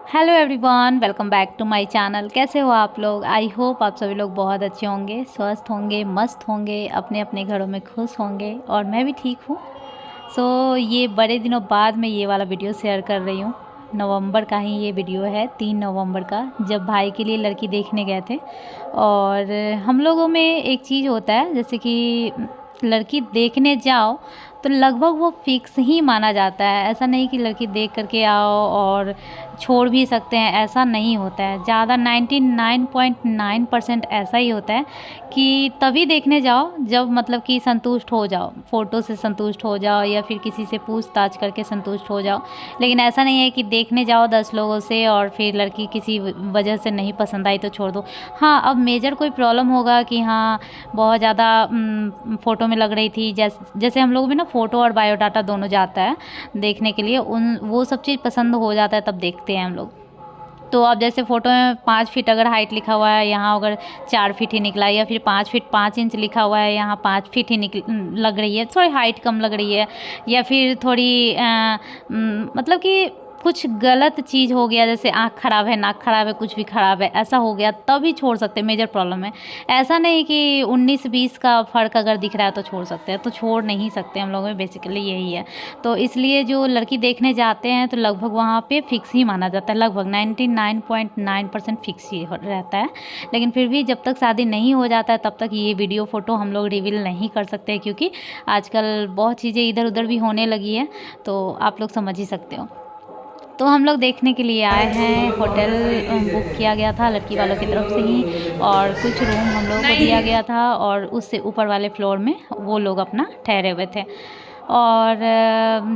Hello everyone, welcome back to my channel. कैसे हो आप लोग? आई होप आप सभी लोग बहुत अच्छे होंगे, स्वस्थ होंगे, मस्त होंगे, अपने अपने घरों में खुश होंगे और मैं भी ठीक हूँ। ये बड़े दिनों बाद मैं ये वाला वीडियो शेयर कर रही हूँ। नवंबर का ही ये वीडियो है, 3 नवंबर का, जब भाई के लिए लड़की देखने गए थे। और हम लोगों में एक चीज़ होता है, जैसे कि लड़की देखने जाओ तो लगभग वो फिक्स ही माना जाता है। ऐसा नहीं कि लड़की देख करके आओ और छोड़ भी सकते हैं, ऐसा नहीं होता है। ज़्यादा 99.9% ऐसा ही होता है कि तभी देखने जाओ जब मतलब कि संतुष्ट हो जाओ, फ़ोटो से संतुष्ट हो जाओ या फिर किसी से पूछताछ करके संतुष्ट हो जाओ। लेकिन ऐसा नहीं है कि देखने जाओ 10 लोगों से और फिर लड़की किसी वजह से नहीं पसंद आई तो छोड़ दो। हाँ, अब मेजर कोई प्रॉब्लम होगा कि हाँ बहुत ज़्यादा फ़ोटो में लग रही थी, जैसे हम लोग में ना फ़ोटो और बायोडाटा दोनों जाता है देखने के लिए, वो सब चीज़ पसंद हो जाता है तब देखते हैं हम लोग। तो अब जैसे फ़ोटो में 5 फीट अगर हाइट लिखा हुआ है, यहाँ अगर 4 फीट ही निकला, या फिर 5 फीट 5 इंच लिखा हुआ है, यहाँ 5 फीट ही लग रही है, थोड़ी हाइट कम लग रही है, या फिर थोड़ी मतलब कि कुछ गलत चीज़ हो गया, जैसे आँख ख़राब है, नाक ख़राब है, कुछ भी ख़राब है, ऐसा हो गया तभी छोड़ सकते हैं। मेजर प्रॉब्लम है, ऐसा नहीं कि 19-20 का फ़र्क अगर दिख रहा है तो छोड़ सकते हैं, तो छोड़ नहीं सकते। हम लोगों में बेसिकली यही है। तो इसलिए जो लड़की देखने जाते हैं तो लगभग वहाँ पे फ़िक्स ही माना जाता है, लगभग 99.9% फ़िक्स ही रहता है। लेकिन फिर भी जब तक शादी नहीं हो जाता है तब तक ये वीडियो फ़ोटो हम लोग रिवील नहीं कर सकते, क्योंकि आजकल बहुत चीज़ें इधर उधर भी होने लगी है, तो आप लोग समझ ही सकते हो। तो हम लोग देखने के लिए आए हैं। होटल बुक किया गया था लड़की वालों की तरफ से ही, और कुछ रूम हम लोगों को दिया गया था, और उससे ऊपर वाले फ्लोर में वो लोग अपना ठहरे हुए थे। और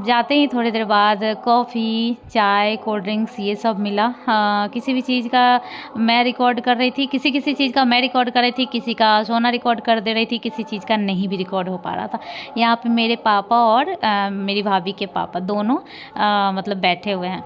जाते ही थोड़ी देर बाद कॉफ़ी, चाय, कोल्ड ड्रिंक्स ये सब मिला। किसी भी चीज़ का मैं रिकॉर्ड कर रही थी, किसी चीज़ का मैं रिकॉर्ड कर रही थी, किसी का सोना रिकॉर्ड कर दे रही थी, किसी चीज़ का नहीं भी रिकॉर्ड हो पा रहा था। यहाँ पे मेरे पापा और मेरी भाभी के पापा दोनों मतलब बैठे हुए हैं।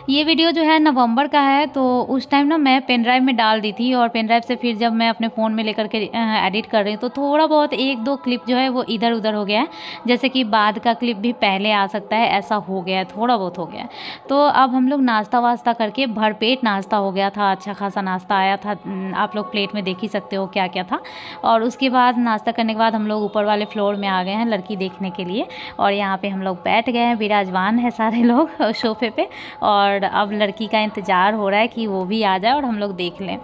ये वीडियो जो है नवंबर का है, तो उस टाइम ना मैं पेन ड्राइव में डाल दी थी, और पेन ड्राइव से फिर जब मैं अपने फ़ोन में लेकर के एडिट कर रही हूँ तो थोड़ा बहुत 1-2 क्लिप जो है वो इधर उधर हो गया है, जैसे कि बाद का क्लिप भी पहले आ सकता है, ऐसा हो गया है, थोड़ा बहुत हो गया है। तो अब हम लोग नाश्ता वास्ता करके भरपेट नाश्ता हो गया था, अच्छा खासा नाश्ता आया था। आप लोग प्लेट में देख ही सकते हो क्या क्या था। और उसके बाद नाश्ता करने के बाद हम लोग ऊपर वाले फ्लोर में आ गए हैं लड़की देखने के लिए, और यहाँ पे हम लोग बैठ गए हैं, विराजमान है सारे लोग सोफे पे, और अब लड़की का इंतज़ार हो रहा है कि वो भी आ जाए और हम लोग देख लें।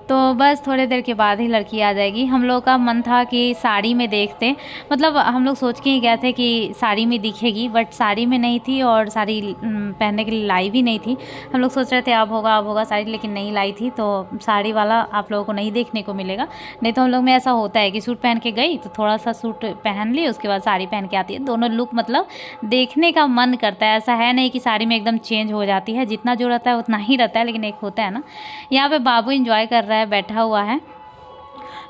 तो बस थोड़ी देर के बाद ही लड़की आ जाएगी। हम लोग का मन था कि साड़ी में देखते, मतलब हम लोग सोच के ही गए थे कि साड़ी में दिखेगी, बट साड़ी में नहीं थी, और साड़ी पहनने के लिए लाई भी नहीं थी। हम लोग सोच रहे थे अब होगा साड़ी, लेकिन नहीं लाई थी, तो साड़ी वाला आप लोगों को नहीं देखने को मिलेगा। नहीं तो हम लोग में ऐसा होता है कि सूट पहन के गई तो थोड़ा सा सूट पहन ली, उसके बाद साड़ी पहन के आती है, दोनों लुक मतलब देखने का मन करता है। ऐसा है नहीं कि साड़ी में एकदम चेंज हो जाती है, जितना जो रहता है उतना ही रहता है। लेकिन एक होता है ना, यहाँ पे बाबू इंजॉय कर रहा है, बैठा हुआ है।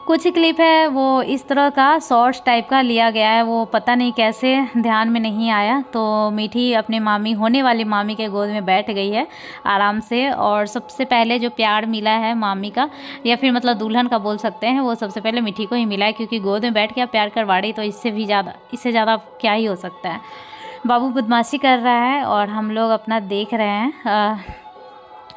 कुछ क्लिप है वो इस तरह का शॉर्ट्स टाइप का लिया गया है, वो पता नहीं कैसे ध्यान में नहीं आया। तो मीठी अपने मामी, होने वाली मामी के गोद में बैठ गई है आराम से, और सबसे पहले जो प्यार मिला है मामी का, या फिर मतलब दुल्हन का बोल सकते हैं, वो सबसे पहले मीठी को ही मिला है, क्योंकि गोद में बैठ के आप प्यार करवा रही, तो इससे ज़्यादा क्या ही हो सकता है। बाबू बदमाशी कर रहा है और हम लोग अपना देख रहे हैं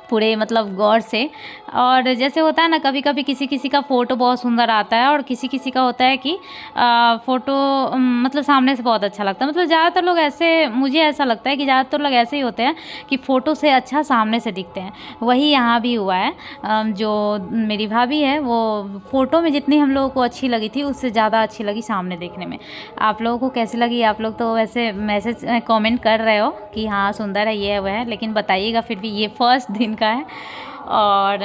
पूरे मतलब गौर से। और जैसे होता है ना, कभी कभी किसी का फ़ोटो बहुत सुंदर आता है, और किसी का होता है कि फ़ोटो मतलब सामने से बहुत अच्छा लगता है। मतलब ज़्यादातर लोग ऐसे, मुझे ऐसा लगता है कि ज़्यादातर लोग ऐसे ही होते हैं कि फ़ोटो से अच्छा सामने से दिखते हैं। वही यहाँ भी हुआ है। जो मेरी भाभी है वो फ़ोटो में जितनी हम लोगों को अच्छी लगी थी, उससे ज़्यादा अच्छी लगी सामने देखने में। आप लोगों को कैसी लगी? आप लोग तो वैसे मैसेज कमेंट कर रहे हो कि हाँ सुंदर है, ये है, वह है, लेकिन बताइएगा फिर भी, ये फर्स्ट दिन का है। और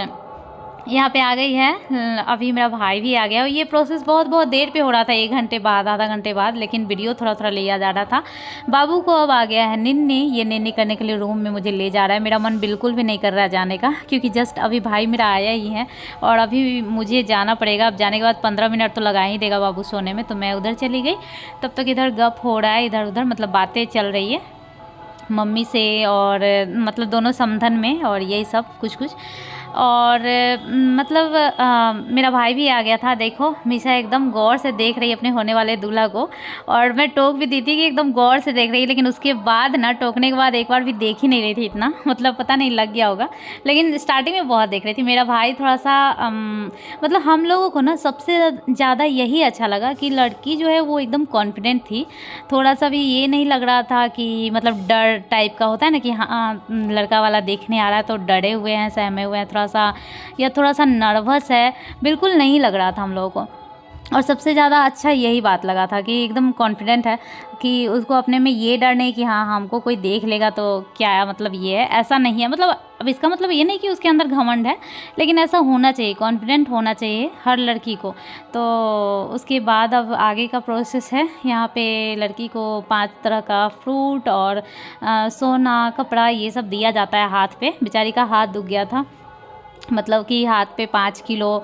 यहाँ पे आ गई है, अभी मेरा भाई भी आ गया। और ये प्रोसेस बहुत देर पे हो रहा था, 1 घंटे बाद, आधा घंटे बाद, लेकिन वीडियो थोड़ा लिया जा रहा था। बाबू को अब आ गया है निन्नी, ये निन्नी करने के लिए रूम में मुझे ले जा रहा है। मेरा मन बिल्कुल भी नहीं कर रहा है जाने का, क्योंकि जस्ट अभी भाई मेरा आया ही है, और अभी मुझे जाना पड़ेगा। अब जाने के बाद 15 मिनट तो लगा ही देगा बाबू सोने में, तो मैं उधर चली गई। तब तक इधर गप हो रहा है, इधर उधर मतलब बातें चल रही है मम्मी से, और मतलब दोनों समधन में, और यही सब कुछ और मतलब मेरा भाई भी आ गया था। देखो मीशा एकदम गौर से देख रही है अपने होने वाले दूल्हा को, और मैं टोक भी दी थी कि एकदम गौर से देख रही है, लेकिन उसके बाद ना टोकने के बाद एक बार भी देख ही नहीं रही थी इतना, मतलब पता नहीं लग गया होगा, लेकिन स्टार्टिंग में बहुत देख रही थी। मेरा भाई थोड़ा सा मतलब हम लोगों को ना सबसे ज़्यादा यही अच्छा लगा कि लड़की जो है वो एकदम कॉन्फिडेंट थी, थोड़ा सा भी ये नहीं लग रहा था कि मतलब डर टाइप का होता है ना कि हाँ लड़का वाला देखने आ रहा है तो डरे हुए हैं, सहमे हुए हैं थोड़ा सा, या थोड़ा सा नर्वस है, बिल्कुल नहीं लग रहा था हम लोगों को। और सबसे ज़्यादा अच्छा यही बात लगा था कि एकदम कॉन्फिडेंट है, कि उसको अपने में ये डर नहीं कि हाँ हमको कोई देख लेगा तो क्या है, मतलब ये है, ऐसा नहीं है। मतलब अब इसका मतलब ये नहीं कि उसके अंदर घमंड है, लेकिन ऐसा होना चाहिए, कॉन्फिडेंट होना चाहिए हर लड़की को। तो उसके बाद अब आगे का प्रोसेस है, यहाँ पे लड़की को 5 तरह का फ्रूट और सोना कपड़ा ये सब दिया जाता है हाथ पे। बेचारी का हाथ दुख गया था, मतलब कि हाथ पे 5 किलो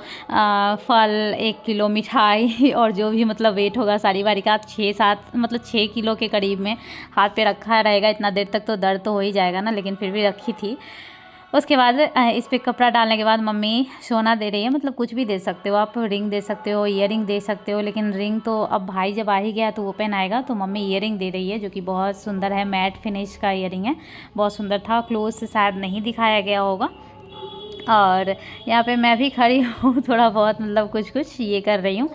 फल, 1 किलो मिठाई और जो भी मतलब वेट होगा सारी वारी का 6-7 मतलब 6 किलो के करीब में हाथ पे रखा रहेगा। इतना देर तक तो दर्द तो हो ही जाएगा ना, लेकिन फिर भी रखी थी। उसके बाद इस पे कपड़ा डालने के बाद मम्मी सोना दे रही है, मतलब कुछ भी दे सकते हो आप, रिंग दे सकते हो, ईयरिंग दे सकते हो, लेकिन रिंग तो अब भाई जब आ ही गया तो वो पहनाएगा, तो मम्मी ईयरिंग दे रही है जो कि बहुत सुंदर है, मैट फिनिश का ईयरिंग है, बहुत सुंदर था। क्लोज से शायद नहीं दिखाया गया होगा। और यहाँ पे मैं भी खड़ी हूँ थोड़ा बहुत मतलब कुछ ये कर रही हूँ,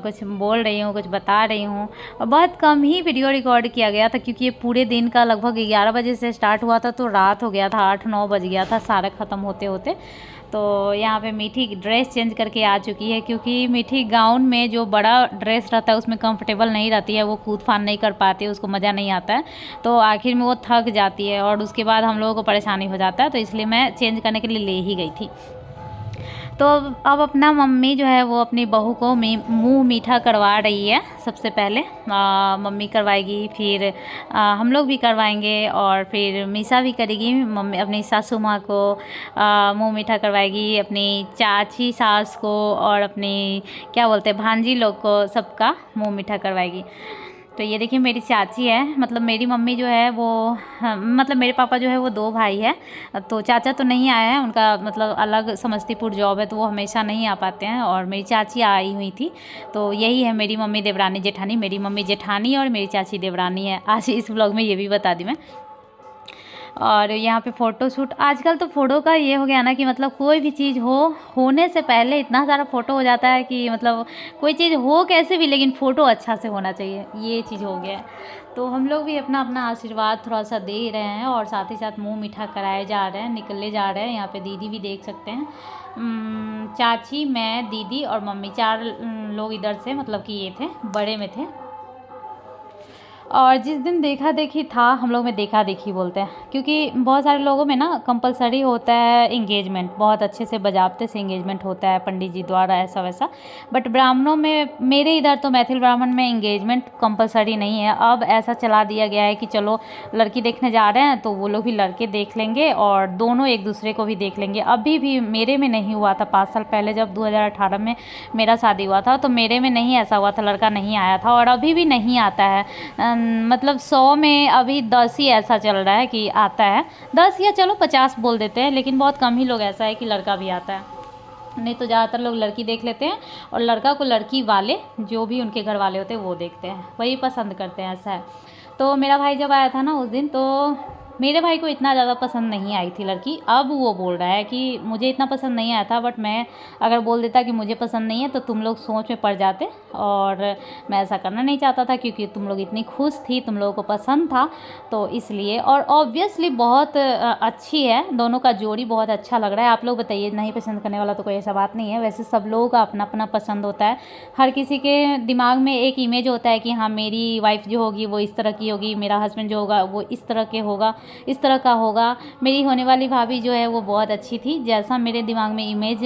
कुछ बोल रही हूँ, कुछ बता रही हूँ। और बहुत कम ही वीडियो रिकॉर्ड किया गया था, क्योंकि ये पूरे दिन का लगभग 11 बजे से स्टार्ट हुआ था, तो रात हो गया था, 8-9 बज गया था सारा ख़त्म होते होते। तो यहाँ पे मीठी ड्रेस चेंज करके आ चुकी है, क्योंकि मीठी गाउन में जो बड़ा ड्रेस रहता है उसमें कंफर्टेबल नहीं रहती है, वो कूद फान नहीं कर पाती है, उसको मज़ा नहीं आता है, तो आखिर में वो थक जाती है और उसके बाद हम लोगों को परेशानी हो जाता है, तो इसलिए मैं चेंज करने के लिए ले ही गई थी। तो अब अपना मम्मी जो है वो अपनी बहू को मुंह मीठा करवा रही है। सबसे पहले मम्मी करवाएगी, फिर हम लोग भी करवाएंगे, और फिर मीसा भी करेगी। मम्मी अपनी सासू माँ को मुंह मीठा करवाएगी, अपनी चाची सास को और अपनी क्या बोलते हैं भांजी लोग को, सबका मुंह मीठा करवाएगी। तो ये देखिए मेरी चाची है, मतलब मेरी मम्मी जो है वो मतलब मेरे पापा जो है वो 2 भाई है, तो चाचा तो नहीं आया है, उनका मतलब अलग समस्तीपुर जॉब है, तो वो हमेशा नहीं आ पाते हैं, और मेरी चाची आई हुई थी। तो यही है मेरी मम्मी देवरानी जेठानी, मेरी मम्मी जेठानी और मेरी चाची देवरानी है। आज इस ब्लॉग में ये भी बता दी मैं। और यहाँ पे फ़ोटो शूट, आजकल तो फ़ोटो का ये हो गया ना कि मतलब कोई भी चीज़ होने से पहले इतना सारा फ़ोटो हो जाता है कि मतलब कोई चीज़ हो कैसे भी, लेकिन फ़ोटो अच्छा से होना चाहिए, ये चीज़ हो गया है। तो हम लोग भी अपना अपना आशीर्वाद थोड़ा सा दे रहे हैं, और साथ ही साथ मुंह मीठा कराए जा रहे हैं, निकले जा रहे हैं। यहाँ पे दीदी भी देख सकते हैं, चाची, मैं, दीदी और मम्मी, 4 लोग इधर से मतलब कि ये थे, बड़े में थे। और जिस दिन देखा देखी था, हम लोग में देखा देखी बोलते हैं, क्योंकि बहुत सारे लोगों में ना कंपलसरी होता है इंगेजमेंट, बहुत अच्छे से बजाबते से इंगेजमेंट होता है पंडित जी द्वारा, ऐसा वैसा। बट ब्राह्मणों में, मेरे इधर तो मैथिल ब्राह्मण में इंगेजमेंट कंपलसरी नहीं है। अब ऐसा चला दिया गया है कि चलो लड़की देखने जा रहे हैं तो वो लोग भी लड़के देख लेंगे, और दोनों एक दूसरे को भी देख लेंगे। अभी भी मेरे में नहीं हुआ था, 5 साल पहले जब 2018 में मेरा शादी हुआ था, तो मेरे में नहीं ऐसा हुआ था, लड़का नहीं आया था, और अभी भी नहीं आता है। मतलब 100 में अभी 10 ही ऐसा चल रहा है कि आता है, 10 या चलो 50 बोल देते हैं, लेकिन बहुत कम ही लोग ऐसा है कि लड़का भी आता है, नहीं तो ज़्यादातर लोग लड़की देख लेते हैं, और लड़का को लड़की वाले जो भी उनके घर वाले होते हैं वो देखते हैं, वही पसंद करते हैं, ऐसा है। तो मेरा भाई जब आया था ना उस दिन, तो मेरे भाई को इतना ज़्यादा पसंद नहीं आई थी लड़की। अब वो बोल रहा है कि मुझे इतना पसंद नहीं आया था, बट मैं अगर बोल देता कि मुझे पसंद नहीं है तो तुम लोग सोच में पड़ जाते, और मैं ऐसा करना नहीं चाहता था, क्योंकि तुम लोग इतनी खुश थी, तुम लोगों को पसंद था, तो इसलिए। और ऑब्वियसली बहुत अच्छी है, दोनों का जोड़ी बहुत अच्छा लग रहा है। आप लोग बताइए, नहीं पसंद करने वाला तो कोई ऐसा बात नहीं है। वैसे सब लोगों का अपना अपना पसंद होता है, हर किसी के दिमाग में एक इमेज होता है कि हाँ मेरी वाइफ जो होगी वो इस तरह की होगी, मेरा हस्बैंड जो होगा वो इस तरह के होगा, इस तरह का होगा। मेरी होने वाली भाभी जो है वो बहुत अच्छी थी, जैसा मेरे दिमाग में इमेज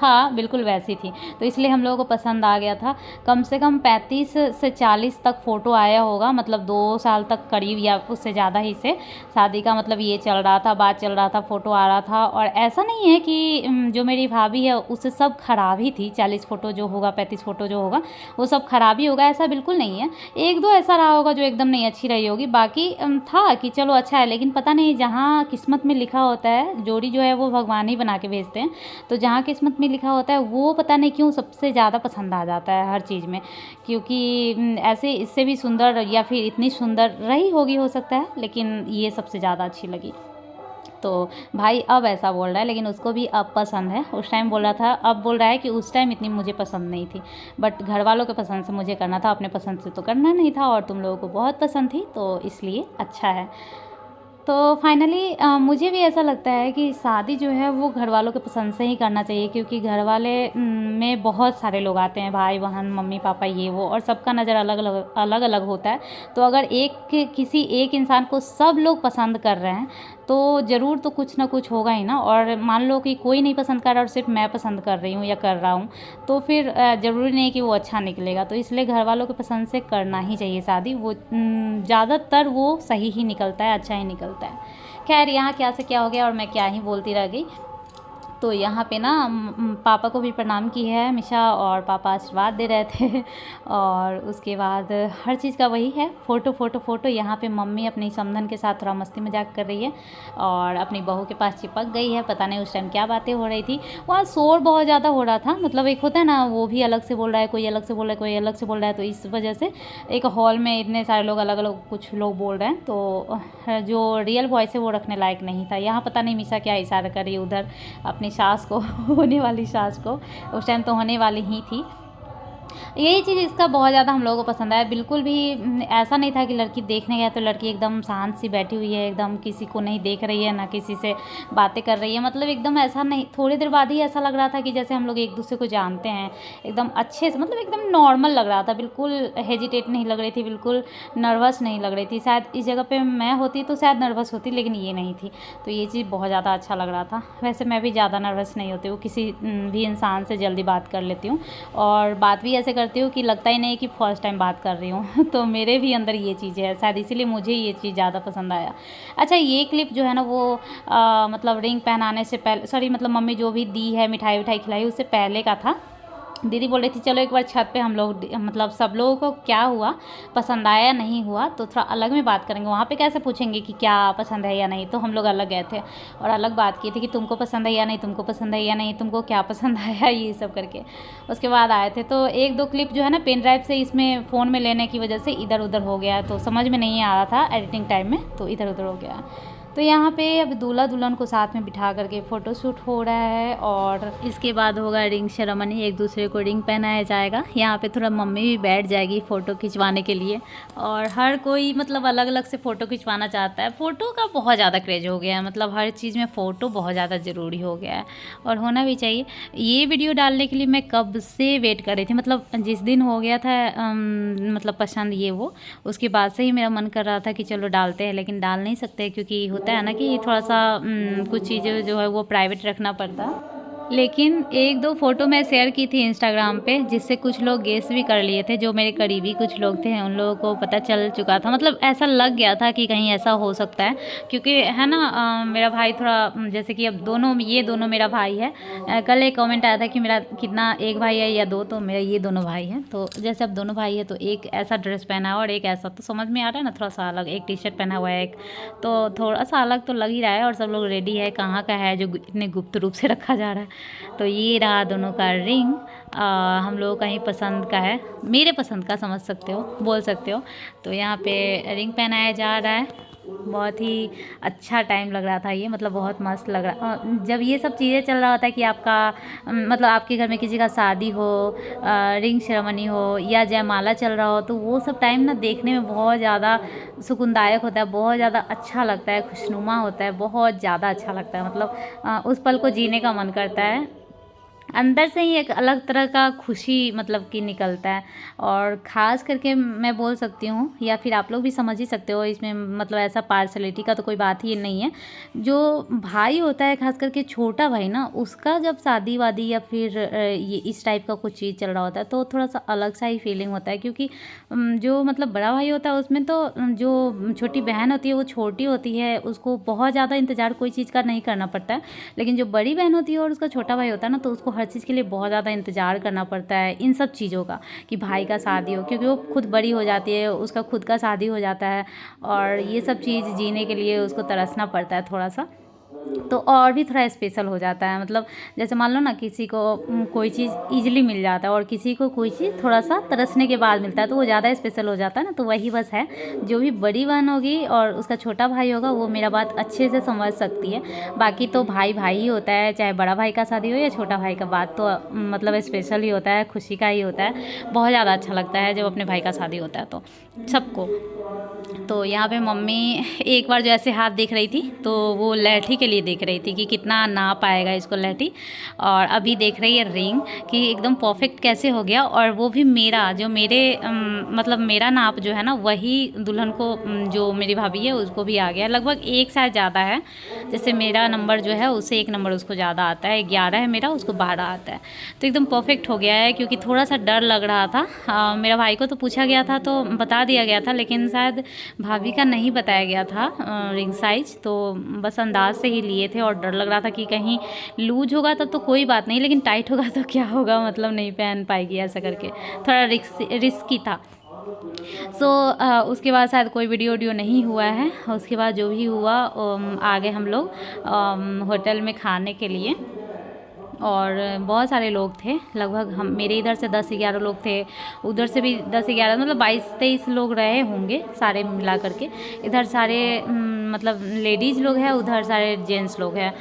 था बिल्कुल वैसी थी, तो इसलिए हम लोगों को पसंद आ गया था। कम से कम 35 से 40 तक फ़ोटो आया होगा, मतलब 2 साल तक करीब या उससे ज़्यादा ही से शादी का मतलब ये चल रहा था, बात चल रहा था, फ़ोटो आ रहा था। और ऐसा नहीं है कि जो मेरी भाभी है उससे सब खराब ही थी। 40 फ़ोटो जो होगा, 35 फ़ोटो जो होगा वो सब खराब ही होगा, ऐसा बिल्कुल नहीं है। 1-2 ऐसा रहा होगा जो एकदम नहीं अच्छी रही होगी, बाकी था कि चलो अच्छा है। लेकिन पता नहीं, जहाँ किस्मत में लिखा होता है, जोड़ी जो है वो भगवान ही बना के भेजते हैं, तो जहाँ किस्मत में लिखा होता है वो पता नहीं क्यों सबसे ज़्यादा पसंद आ जाता है हर चीज़ में। क्योंकि ऐसे इससे भी सुंदर या फिर इतनी सुंदर रही होगी हो सकता है, लेकिन ये सबसे ज़्यादा अच्छी लगी। तो भाई अब ऐसा बोल रहा है, लेकिन उसको भी अब पसंद है। उस टाइम बोल रहा था, अब बोल रहा है कि उस टाइम इतनी मुझे पसंद नहीं थी, बट घर वालों के पसंद से मुझे करना था, अपने पसंद से तो करना नहीं था। और तुम लोगों को बहुत पसंद थी, तो इसलिए अच्छा है। तो फाइनली मुझे भी ऐसा लगता है कि शादी जो है वो घर वालों के पसंद से ही करना चाहिए, क्योंकि घर वाले में बहुत सारे लोग आते हैं, भाई बहन मम्मी पापा ये वो, और सबका नज़र अलग अलग होता है। तो अगर किसी एक इंसान को सब लोग पसंद कर रहे हैं तो ज़रूर तो कुछ ना कुछ होगा ही ना। और मान लो कि कोई नहीं पसंद कर रहा और सिर्फ मैं पसंद कर रही हूँ या कर रहा हूँ, तो फिर ज़रूरी नहीं कि वो अच्छा निकलेगा। तो इसलिए घर वालों के पसंद से करना ही चाहिए शादी, वो ज़्यादातर वो सही ही निकलता है, अच्छा ही निकलता है। खैर यहाँ क्या से क्या हो गया और मैं क्या ही बोलती रह गई। तो यहाँ पे ना पापा को भी प्रणाम की है मिशा, और पापा आशीर्वाद दे रहे थे। और उसके बाद हर चीज़ का वही है, फ़ोटो फ़ोटो फ़ोटो। यहाँ पे मम्मी अपनी समधन के साथ थोड़ा मस्ती मजाक कर रही है और अपनी बहू के पास चिपक गई है। पता नहीं उस टाइम क्या बातें हो रही थी, वहाँ शोर बहुत ज़्यादा हो रहा था। मतलब एक होता है ना, वो भी अलग से बोल रहा है, कोई अलग से बोल रहा है, कोई अलग से बोल रहा है। तो इस वजह से एक हॉल में इतने सारे लोग अलग अलग कुछ लोग बोल रहे हैं, तो जो रियल वॉइस है वो रखने लायक नहीं था। यहाँ पता नहीं मिशा क्या इशारा कर रही है उधर अपनी सास को, होने वाली सास को। उस टाइम तो होने वाली ही थी। यही चीज़ इसका बहुत ज़्यादा हम लोगों को पसंद आया। बिल्कुल भी ऐसा नहीं था कि लड़की देखने गया तो लड़की एकदम शांत सी बैठी हुई है, एकदम किसी को नहीं देख रही है, ना किसी से बातें कर रही है। मतलब एकदम ऐसा नहीं, थोड़ी देर बाद ही ऐसा लग रहा था कि जैसे हम लोग एक दूसरे को जानते हैं एकदम अच्छे से। मतलब एकदम नॉर्मल लग रहा था, बिल्कुल हेजिटेट नहीं लग रही थी, बिल्कुल नर्वस नहीं लग रही थी। शायद इस जगह पर मैं होती तो शायद नर्वस होती, लेकिन ये नहीं थी। तो ये चीज़ बहुत ज़्यादा अच्छा लग रहा था। वैसे मैं भी ज़्यादा नर्वस नहीं होती हूँ, किसी भी इंसान से जल्दी बात कर लेती हूँ, और बात भी ऐसे करती हूँ कि लगता ही नहीं कि फर्स्ट टाइम बात कर रही हूँ। तो मेरे भी अंदर ये चीज़ है, शायद इसीलिए मुझे ये चीज़ ज़्यादा पसंद आया। अच्छा, ये क्लिप जो है ना वो मतलब रिंग पहनाने से पहले, सॉरी मतलब मम्मी जो भी दी है, मिठाई विठाई खिलाई, उससे पहले का था। दीदी बोल रही थी चलो एक बार छत पे हम लोग, मतलब सब लोगों को क्या हुआ, पसंद आया नहीं हुआ, तो थोड़ा अलग में बात करेंगे। वहाँ पे कैसे पूछेंगे कि क्या पसंद है या नहीं। तो हम लोग अलग गए थे और अलग बात की थी कि तुमको पसंद है या नहीं, तुमको पसंद है या नहीं, तुमको क्या पसंद आया, ये सब करके उसके बाद आए थे। तो 1-2 क्लिप जो है ना पेन ड्राइव से इसमें फ़ोन में लेने की वजह से इधर उधर हो गया, तो समझ में नहीं आ रहा था एडिटिंग टाइम में, तो इधर उधर हो गया। तो यहाँ पे अब दूल्हा दुल्हन को साथ में बिठा करके फ़ोटो शूट हो रहा है, और इसके बाद होगा रिंग सेरेमनी, एक दूसरे को रिंग पहनाया जाएगा। यहाँ पे थोड़ा मम्मी भी बैठ जाएगी फ़ोटो खिंचवाने के लिए, और हर कोई मतलब अलग अलग से फ़ोटो खिंचवाना चाहता है। फ़ोटो का बहुत ज़्यादा क्रेज़ हो गया है, मतलब हर चीज़ में फ़ोटो बहुत ज़्यादा ज़रूरी हो गया है, और होना भी चाहिए। ये वीडियो डालने के लिए मैं कब से वेट कर रही थी, मतलब जिस दिन हो गया था मतलब पसंद ये वो, उसके बाद से ही मेरा मन कर रहा था कि चलो डालते हैं, लेकिन डाल नहीं सकते क्योंकि होता है ना कि थोड़ा सा कुछ चीज़ें जो है वो प्राइवेट रखना पड़ता। लेकिन 1-2 फ़ोटो मैं शेयर की थी इंस्टाग्राम पे, जिससे कुछ लोग गेस भी कर लिए थे। जो मेरे करीबी कुछ लोग थे उन लोगों को पता चल चुका था, मतलब ऐसा लग गया था कि कहीं ऐसा हो सकता है, क्योंकि है ना मेरा भाई थोड़ा जैसे कि अब ये दोनों मेरा भाई है। कल एक कमेंट आया था कि मेरा कितना, एक भाई है या 2, तो मेरा ये दोनों भाई हैं। तो जैसे अब दोनों भाई है तो एक ऐसा ड्रेस पहना और एक ऐसा, तो समझ में आ रहा है ना, थोड़ा सा अलग। एक टी-शर्ट पहना हुआ है एक, तो थोड़ा सा अलग तो लग ही रहा है। और सब लोग रेडी है, कहाँ का है जो इतने गुप्त रूप से रखा जा रहा है। तो ये रहा दोनों का रिंग, हम लोगों का ही पसंद का है, मेरे पसंद का समझ सकते हो, बोल सकते हो। तो यहाँ पे रिंग पहनाया जा रहा है, बहुत ही अच्छा टाइम लग रहा था ये, मतलब बहुत मस्त लग रहा। जब ये सब चीज़ें चल रहा होता है कि आपका मतलब आपके घर में किसी का शादी हो, रिंग सेरेमनी हो या जयमाला चल रहा हो, तो वो सब टाइम ना देखने में बहुत ज़्यादा सुकूनदायक होता है, बहुत ज़्यादा अच्छा लगता है, खुशनुमा होता है, बहुत ज़्यादा अच्छा लगता है। मतलब उस पल को जीने का मन करता है। अंदर से ही एक अलग तरह का खुशी मतलब कि निकलता है। और ख़ास करके मैं बोल सकती हूँ, या फिर आप लोग भी समझ ही सकते हो इसमें, मतलब ऐसा पार्शलिटी का तो कोई बात ही नहीं है। जो भाई होता है, ख़ास करके छोटा भाई ना, उसका जब शादी वादी या फिर ये इस टाइप का कुछ चीज़ चल रहा होता है तो थोड़ा सा अलग सा ही फीलिंग होता है। क्योंकि जो मतलब बड़ा भाई होता है उसमें तो जो छोटी बहन होती है वो छोटी होती है, उसको बहुत ज़्यादा इंतज़ार कोई चीज़ का नहीं करना पड़ता है। लेकिन जो बड़ी बहन होती है और उसका छोटा भाई होता है ना, तो उसको हर चीज़ के लिए बहुत ज़्यादा इंतज़ार करना पड़ता है इन सब चीज़ों का, कि भाई का शादी हो, क्योंकि वो खुद बड़ी हो जाती है, उसका खुद का शादी हो जाता है, और ये सब चीज़ जीने के लिए उसको तरसना पड़ता है थोड़ा सा। तो और भी थोड़ा स्पेशल हो जाता है। मतलब जैसे मान लो ना, किसी को कोई चीज़ ईज़िली मिल जाता है और किसी को कोई चीज़ थोड़ा-सा तरसने के बाद मिलता है, तो वो ज़्यादा स्पेशल हो जाता है ना। तो वही बस है, जो भी बड़ी बहन होगी और उसका छोटा भाई होगा, वो मेरा बात अच्छे से समझ सकती है। बाकी तो भाई भाई ही होता है, चाहे बड़ा भाई का शादी हो या छोटा भाई का, बात तो मतलब स्पेशल ही होता है, खुशी का ही होता है। बहुत ज़्यादा अच्छा लगता है जब अपने भाई का शादी होता है तो सबको। तो यहाँ पे मम्मी एक बार जो ऐसे हाथ देख रही थी, तो वो लहठी के लिए देख रही थी कि कितना नाप आएगा इसको लहठी। और अभी देख रही है रिंग कि एकदम परफेक्ट कैसे हो गया, और वो भी मेरा जो मेरे मतलब मेरा नाप जो है ना, वही दुल्हन को जो मेरी भाभी है उसको भी आ गया, लगभग एक साइज़ ज़्यादा है। जैसे मेरा नंबर जो है उससे एक नंबर उसको ज़्यादा आता है, 11 है मेरा, उसको 12 आता है। तो एकदम परफेक्ट हो गया है। क्योंकि थोड़ा सा डर लग रहा था, मेरा भाई को तो पूछा गया था तो बता दिया गया था, लेकिन शायद भाभी का नहीं बताया गया था रिंग साइज, तो बस अंदाज से ही लिए थे। और डर लग रहा था कि कहीं लूज होगा तब तो कोई बात नहीं, लेकिन टाइट होगा तो क्या होगा, मतलब नहीं पहन पाएगी ऐसा करके, थोड़ा रिस्की था। उसके बाद शायद कोई वीडियो वीडियो नहीं हुआ है। उसके बाद जो भी हुआ, आ गए हम लोग होटल में खाने के लिए। और बहुत सारे लोग थे, लगभग हम मेरे इधर से 10-11 लोग थे, उधर से भी 10-11, मतलब 22-23 लोग रहे होंगे सारे मिला करके। इधर सारे मतलब लेडीज़ लोग हैं, उधर सारे जेंट्स लोग हैं।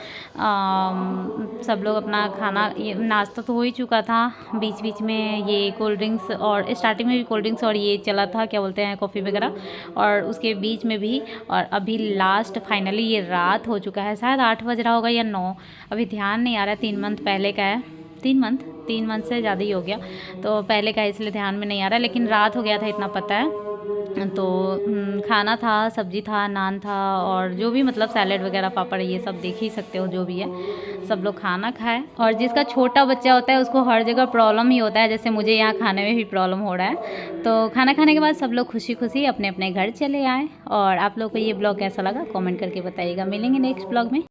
सब लोग अपना खाना, ये नाश्ता तो हो ही चुका था, बीच बीच में ये कोल्ड ड्रिंक्स, और स्टार्टिंग में भी कोल्ड ड्रिंक्स और ये चला था, क्या बोलते हैं, कॉफ़ी वगैरह, और उसके बीच में भी। और अभी लास्ट फाइनली ये रात हो चुका है, शायद 8 बज रहा होगा या 9, अभी ध्यान नहीं आ रहा है। 3 मंथ पहले का है, 3 मंथ से ज़्यादा ही हो गया, तो पहले का है इसलिए ध्यान में नहीं आ रहा है, लेकिन रात हो गया था इतना पता है। तो खाना था, सब्जी था, नान था, और जो भी मतलब सैलेड वगैरह, पापड़, ये सब देख ही सकते हो जो भी है। सब लोग खाना खाए, और जिसका छोटा बच्चा होता है उसको हर जगह प्रॉब्लम ही होता है, जैसे मुझे यहाँ खाने में भी प्रॉब्लम हो रहा है। तो खाना खाने के बाद सब लोग खुशी खुशी अपने अपने घर चले आए। और आप लोग को ये ब्लॉग कैसा लगा कमेंट करके बताइएगा। मिलेंगे नेक्स्ट ब्लॉग में।